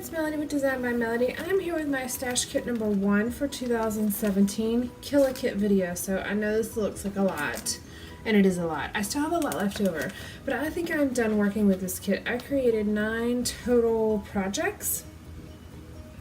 it's Melody with Design by Melody. I'm here with my stash kit number 1 for 2017 Kill a Kit video. So I know this looks like a lot, and it is a lot. I still have a lot left over, but I think I'm done working with this kit. I created 9 total projects.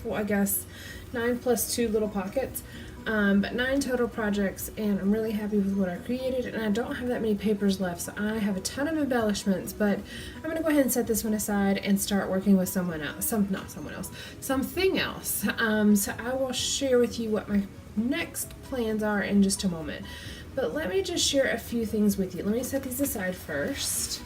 Well, I guess 9 plus 2 little pockets. But 9 total projects, and I'm really happy with what I created, and I don't have that many papers left, so I have a ton of embellishments, but I'm going to go ahead and set this one aside and start working with something else. So I will share with you what my next plans are in just a moment. But let me just share a few things with you. Let me set these aside first.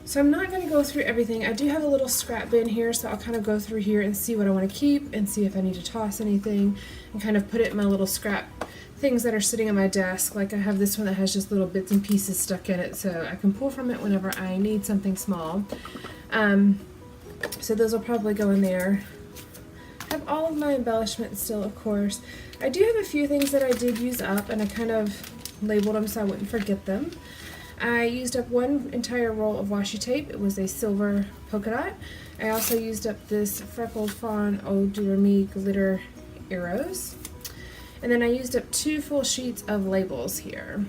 So I'm not going to go through everything. I do have a little scrap bin here, so I'll kind of go through here and see what I want to keep and see if I need to toss anything and kind of put it in my little scrap things that are sitting on my desk. Like I have this one that has just little bits and pieces stuck in it, so I can pull from it whenever I need something small. So those will probably go in there. I have all of my embellishments still, of course. I do have a few things that I did use up, and I kind of labeled them so I wouldn't forget them. I used up one entire roll of washi tape. It was a silver polka dot. I also used up this Freckled Fawn Eau de Remy glitter arrows. And then I used up 2 full sheets of labels here.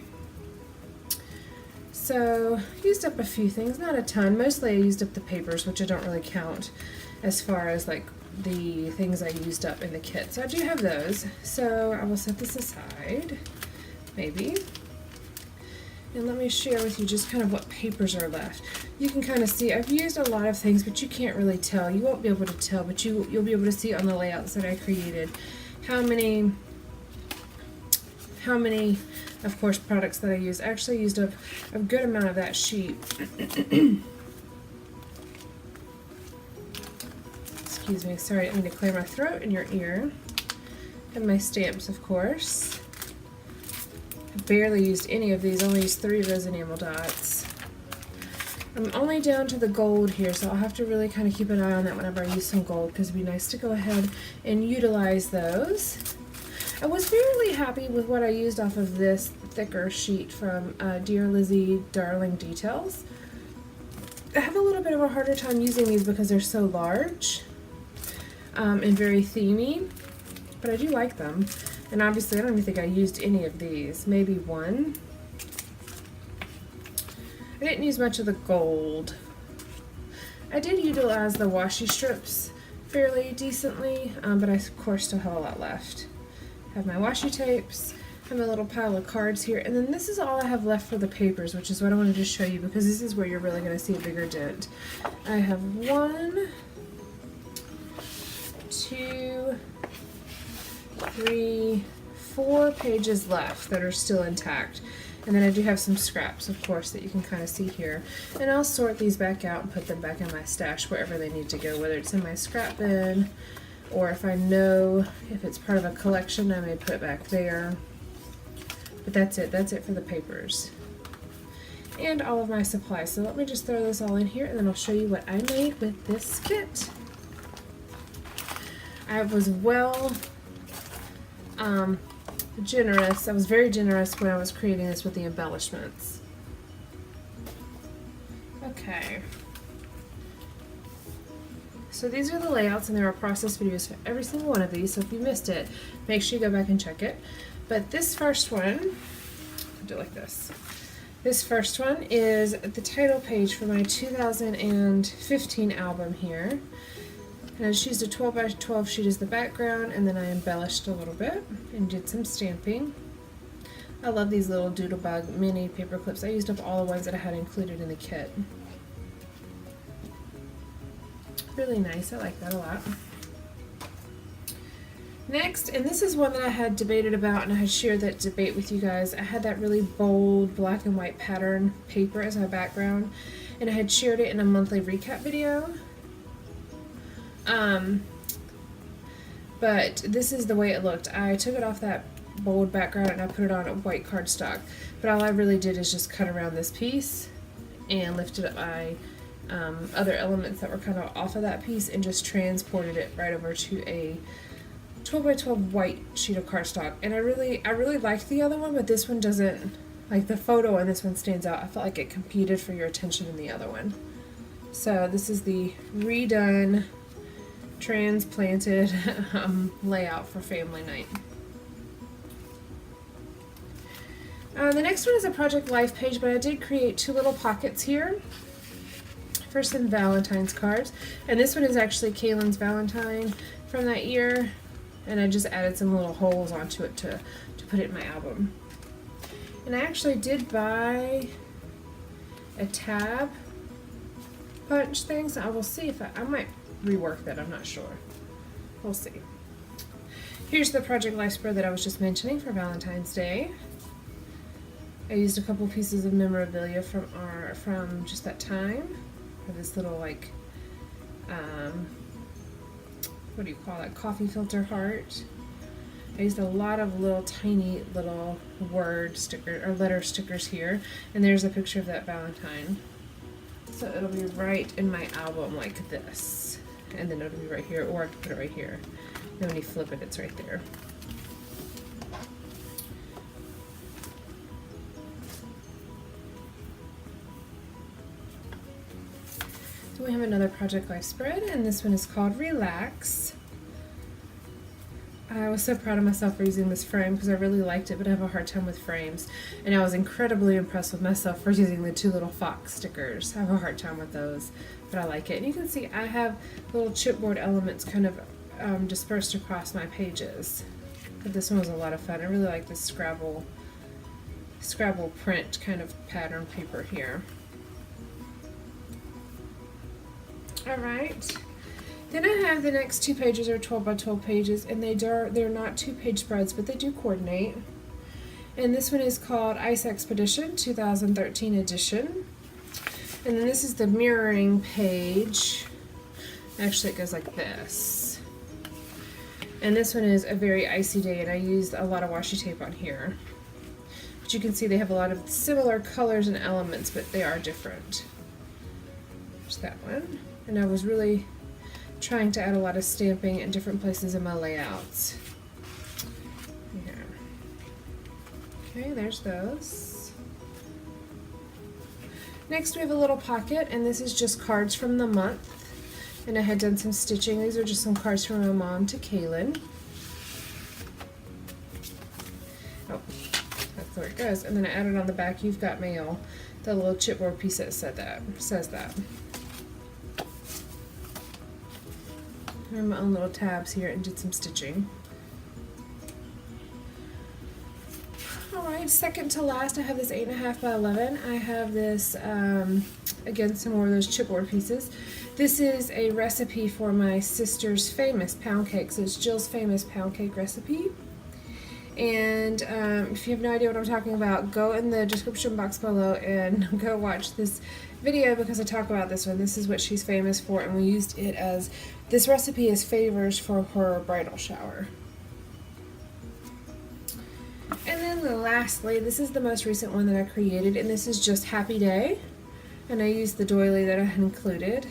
So, used up a few things, not a ton. Mostly I used up the papers, which I don't really count as far as like the things I used up in the kit. So I do have those. So I will set this aside, maybe. And let me share with you just kind of what papers are left. You can kind of see, I've used a lot of things, but you can't really tell. You won't be able to tell, but you'll be able to see on the layouts that I created how many, of course, products that I used. I actually used up a good amount of that sheet. Excuse me, sorry, I didn't mean to clear my throat and your ear. And my stamps, of course. Barely used any of these, only used 3 of those enamel dots. I'm only down to the gold here, so I'll have to really kind of keep an eye on that whenever I use some gold, because it'd be nice to go ahead and utilize those. I was really happy with what I used off of this thicker sheet from Dear Lizzie Darling Details. I have a little bit of a harder time using these because they're so large and very themey, but I do like them. And obviously I don't even think I used any of these, maybe one. I didn't use much of the gold. I did utilize the washi strips fairly decently, but I of course still have a lot left. I have my washi tapes, I have a little pile of cards here, and then this is all I have left for the papers, which is what I wanted to show you because this is where you're really going to see a bigger dent. I have 1, 2, 3, 4 pages left that are still intact, and then I do have some scraps, of course, that you can kind of see here, and I'll sort these back out and put them back in my stash wherever they need to go, whether it's in my scrap bin, or if I know if it's part of a collection I may put it back there. But that's it for the papers and all of my supplies. So let me just throw this all in here, and then I'll show you what I made with this kit. I was generous. I was very generous when I was creating this with the embellishments. Okay. So these are the layouts, and there are process videos for every single one of these, so if you missed it, make sure you go back and check it. But this first one, I'll do it like this. This first one is the title page for my 2015 album here. And I just used a 12 by 12 sheet as the background, and then I embellished a little bit and did some stamping. I love these little Doodlebug mini paper clips. I used up all the ones that I had included in the kit. Really nice, I like that a lot. Next, and this is one that I had debated about, and I had shared that debate with you guys. I had that really bold black and white pattern paper as my background, and I had shared it in a monthly recap video. But this is the way it looked. I took it off that bold background and I put it on a white cardstock. But all I really did is just cut around this piece and lifted up my other elements that were kind of off of that piece and just transported it right over to a 12 by 12 white sheet of cardstock. And I really liked the other one, but this one doesn't, like the photo on this one stands out. I felt like it competed for your attention in the other one. So this is the redone, transplanted layout for family night. The next one is a Project Life page, but I did create two little pockets here for some Valentine's cards. And this one is actually Kaylin's Valentine from that year. And I just added some little holes onto it to put it in my album. And I actually did buy a tab punch thing, so I will see if I might rework that, I'm not sure. We'll see. Here's the Project Life spread that I was just mentioning for Valentine's Day. I used a couple pieces of memorabilia from just that time. For this little like what do you call that? Coffee filter heart. I used a lot of little tiny little word sticker or letter stickers here, and there's a picture of that Valentine. So it'll be right in my album like this, and then it'll be right here, or I can put it right here. Then when you flip it, it's right there. So we have another Project Life spread, and this one is called Relax. I was so proud of myself for using this frame because I really liked it, but I have a hard time with frames. And I was incredibly impressed with myself for using the two little fox stickers. I have a hard time with those, but I like it. And you can see I have little chipboard elements kind of dispersed across my pages. But this one was a lot of fun. I really like this Scrabble print kind of pattern paper here. Alright. Then I have the next two pages are 12 by 12 pages, and they're not 2-page spreads, but they do coordinate. And this one is called Ice Expedition 2013 edition. And then this is the mirroring page. Actually, it goes like this. And this one is a very icy day, and I used a lot of washi tape on here. But you can see they have a lot of similar colors and elements, but they are different. There's that one. And I was really trying to add a lot of stamping in different places in my layouts. Here. Okay, there's those. Next we have a little pocket, and this is just cards from the month. And I had done some stitching. These are just some cards from my mom to Kaylin. Oh, that's where it goes. And then I added on the back, "You've got mail," the little chipboard piece that says that. I have my own little tabs here and did some stitching. Alright, second to last, I have this 8.5 by 11. I have this, again, some more of those chipboard pieces. This is a recipe for my sister's famous pound cake. So it's Jill's famous pound cake recipe. And if you have no idea what I'm talking about, go in the description box below and go watch this video because I talk about this one. This is what she's famous for, and we used it as, this recipe as favors for her bridal shower. And then lastly, this is the most recent one that I created, and this is just Happy Day. And I used the doily that I had included.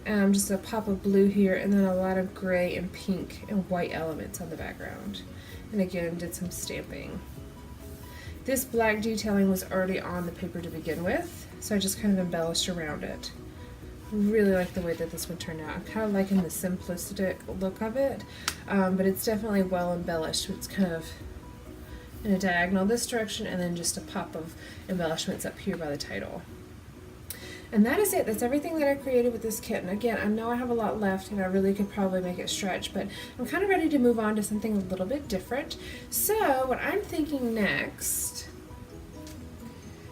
Just a pop of blue here, and then a lot of gray and pink and white elements on the background. And again, did some stamping. This black detailing was already on the paper to begin with, so I just kind of embellished around it. Really like the way that this one turned out. I'm kind of liking the simplistic look of it, but it's definitely well embellished. It's kind of in a diagonal this direction, and then just a pop of embellishments up here by the title. And that is it. That's everything that I created with this kit. And again, I know I have a lot left, and I really could probably make it stretch, but I'm kind of ready to move on to something a little bit different. So what I'm thinking next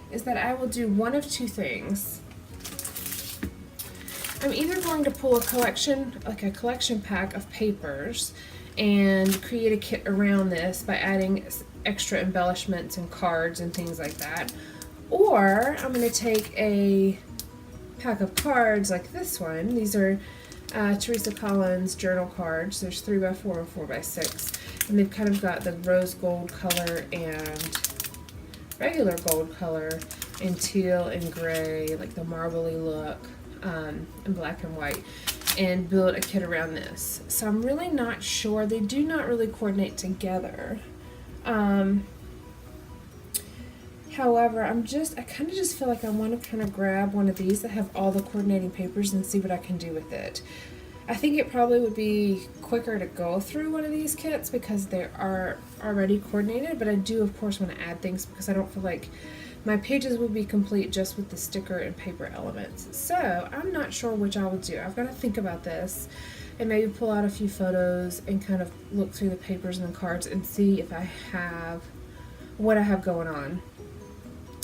is that I will do one of two things. I'm either going to pull a collection, like a collection pack of papers, and create a kit around this by adding extra embellishments and cards and things like that. Or I'm going to take a pack of cards like this one. These are Teresa Collins journal cards. There's 3x4 and 4x6, and they've kind of got the rose gold color and regular gold color and teal and gray, like the marbly look, and black and white, and build a kit around this. So I'm really not sure. They do not really coordinate together. However, I kind of just feel like I want to kind of grab one of these that have all the coordinating papers and see what I can do with it. I think it probably would be quicker to go through one of these kits because they are already coordinated, but I do of course want to add things because I don't feel like my pages would be complete just with the sticker and paper elements. So I'm not sure which I will do. I've got to think about this and maybe pull out a few photos and kind of look through the papers and the cards and see if I have what I have going on.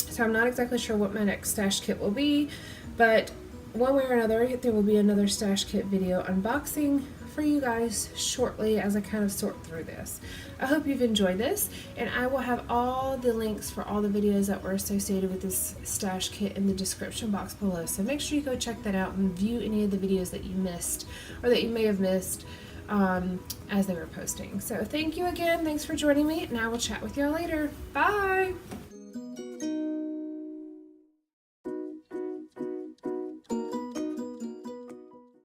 So I'm not exactly sure what my next stash kit will be, but one way or another, there will be another stash kit video unboxing for you guys shortly as I kind of sort through this. I hope you've enjoyed this, and I will have all the links for all the videos that were associated with this stash kit in the description box below. So make sure you go check that out and view any of the videos that you missed or that you may have missed as they were posting. So thank you again. Thanks for joining me, and I will chat with y'all later. Bye!